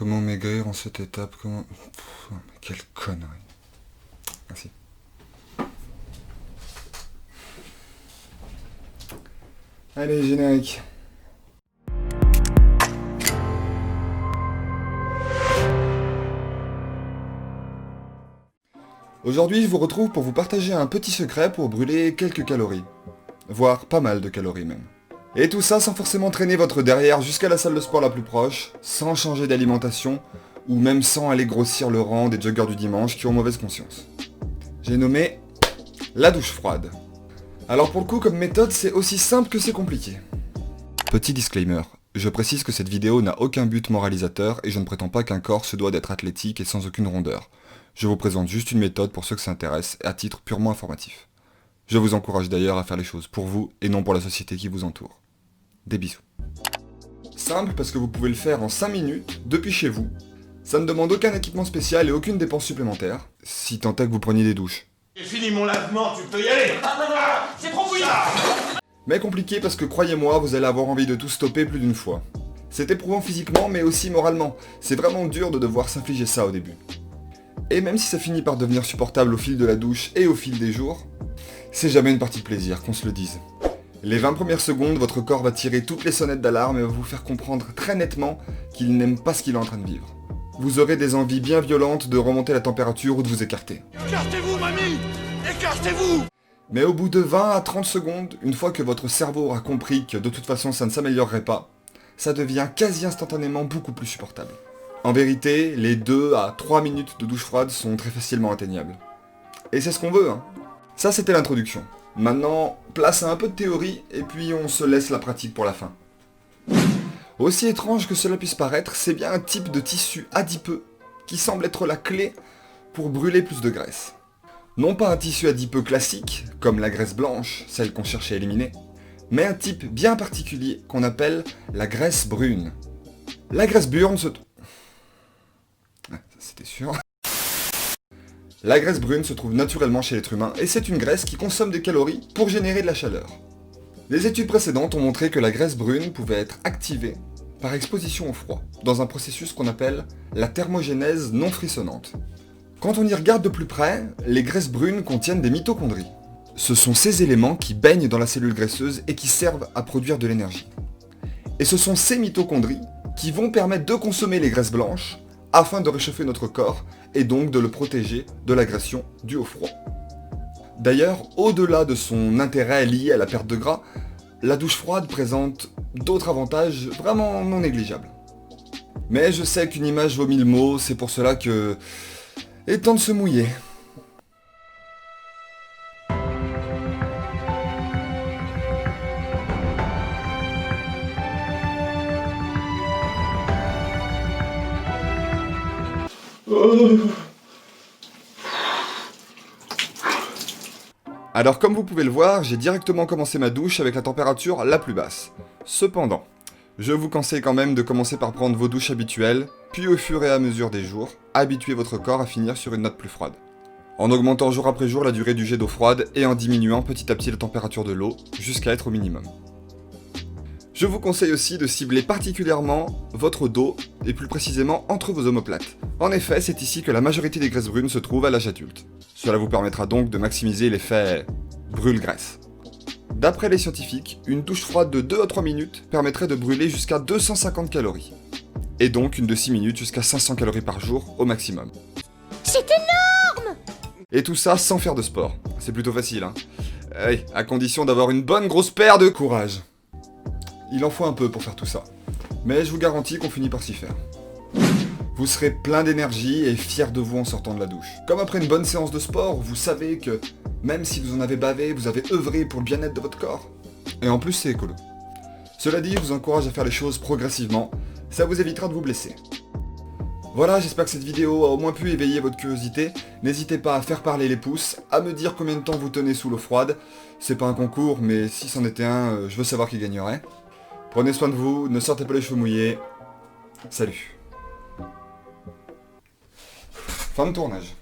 Comment maigrir en cette étape? Comment... mais quelle connerie. Merci. Allez, générique. Aujourd'hui, je vous retrouve pour vous partager un petit secret pour brûler quelques calories. Voire pas mal de calories même. Et tout ça sans forcément traîner votre derrière jusqu'à la salle de sport la plus proche, sans changer d'alimentation, ou même sans aller grossir le rang des joggers du dimanche qui ont mauvaise conscience. J'ai nommé la douche froide. Alors pour le coup, comme méthode, c'est aussi simple que c'est compliqué. Petit disclaimer, je précise que cette vidéo n'a aucun but moralisateur et je ne prétends pas qu'un corps se doit d'être athlétique et sans aucune rondeur. Je vous présente juste une méthode pour ceux que ça intéresse, à titre purement informatif. Je vous encourage d'ailleurs à faire les choses pour vous et non pour la société qui vous entoure. Des bisous. Simple parce que vous pouvez le faire en 5 minutes, depuis chez vous. Ça ne demande aucun équipement spécial et aucune dépense supplémentaire, si tant est que vous preniez des douches. J'ai fini mon lavement, tu peux y aller. Ah non, c'est trop bouillant. Mais compliqué parce que croyez-moi, vous allez avoir envie de tout stopper plus d'une fois. C'est éprouvant physiquement mais aussi moralement. C'est vraiment dur de devoir s'infliger ça au début. Et même si ça finit par devenir supportable au fil de la douche et au fil des jours, c'est jamais une partie de plaisir, qu'on se le dise. Les 20 premières secondes, votre corps va tirer toutes les sonnettes d'alarme et va vous faire comprendre très nettement qu'il n'aime pas ce qu'il est en train de vivre. Vous aurez des envies bien violentes de remonter la température ou de vous écarter. Écartez-vous, mamie. Écartez-vous. Mais au bout de 20 à 30 secondes, une fois que votre cerveau aura compris que de toute façon ça ne s'améliorerait pas, ça devient quasi instantanément beaucoup plus supportable. En vérité, les 2 à 3 minutes de douche froide sont très facilement atteignables. Et c'est ce qu'on veut, hein. Ça c'était l'introduction. Maintenant, place à un peu de théorie, et puis on se laisse la pratique pour la fin. Aussi étrange que cela puisse paraître, c'est bien un type de tissu adipeux qui semble être la clé pour brûler plus de graisse. Non pas un tissu adipeux classique, comme la graisse blanche, celle qu'on cherche à éliminer, mais un type bien particulier qu'on appelle la graisse brune. La graisse brune se... Ah, ça c'était sûr. La graisse brune se trouve naturellement chez l'être humain et c'est une graisse qui consomme des calories pour générer de la chaleur. Les études précédentes ont montré que la graisse brune pouvait être activée par exposition au froid, dans un processus qu'on appelle la thermogénèse non frissonnante. Quand on y regarde de plus près, les graisses brunes contiennent des mitochondries. Ce sont ces éléments qui baignent dans la cellule graisseuse et qui servent à produire de l'énergie. Et ce sont ces mitochondries qui vont permettre de consommer les graisses blanches afin de réchauffer notre corps et donc de le protéger de l'agression due au froid. D'ailleurs, au-delà de son intérêt lié à la perte de gras, la douche froide présente d'autres avantages vraiment non négligeables. Mais je sais qu'une image vaut 1000 mots, c'est pour cela que... il est temps de se mouiller. Alors comme vous pouvez le voir, j'ai directement commencé ma douche avec la température la plus basse. Cependant, je vous conseille quand même de commencer par prendre vos douches habituelles, puis au fur et à mesure des jours, habituer votre corps à finir sur une note plus froide. En augmentant jour après jour la durée du jet d'eau froide et en diminuant petit à petit la température de l'eau, jusqu'à être au minimum. Je vous conseille aussi de cibler particulièrement votre dos, et plus précisément entre vos omoplates. En effet, c'est ici que la majorité des graisses brunes se trouvent à l'âge adulte. Cela vous permettra donc de maximiser l'effet brûle-graisse. D'après les scientifiques, une douche froide de 2 à 3 minutes permettrait de brûler jusqu'à 250 calories. Et donc une de 6 minutes jusqu'à 500 calories par jour au maximum. C'est énorme! Et tout ça sans faire de sport. C'est plutôt facile, hein. Oui, à condition d'avoir une bonne grosse paire de courage. Il en faut un peu pour faire tout ça. Mais je vous garantis qu'on finit par s'y faire. Vous serez plein d'énergie et fier de vous en sortant de la douche. Comme après une bonne séance de sport, vous savez que même si vous en avez bavé, vous avez œuvré pour le bien-être de votre corps. Et en plus, c'est écolo. Cela dit, je vous encourage à faire les choses progressivement, ça vous évitera de vous blesser. Voilà, j'espère que cette vidéo a au moins pu éveiller votre curiosité. N'hésitez pas à faire parler les pouces, à me dire combien de temps vous tenez sous l'eau froide. C'est pas un concours, mais si c'en était un, je veux savoir qui gagnerait. Prenez soin de vous, ne sortez pas les cheveux mouillés. Salut. Fin de tournage.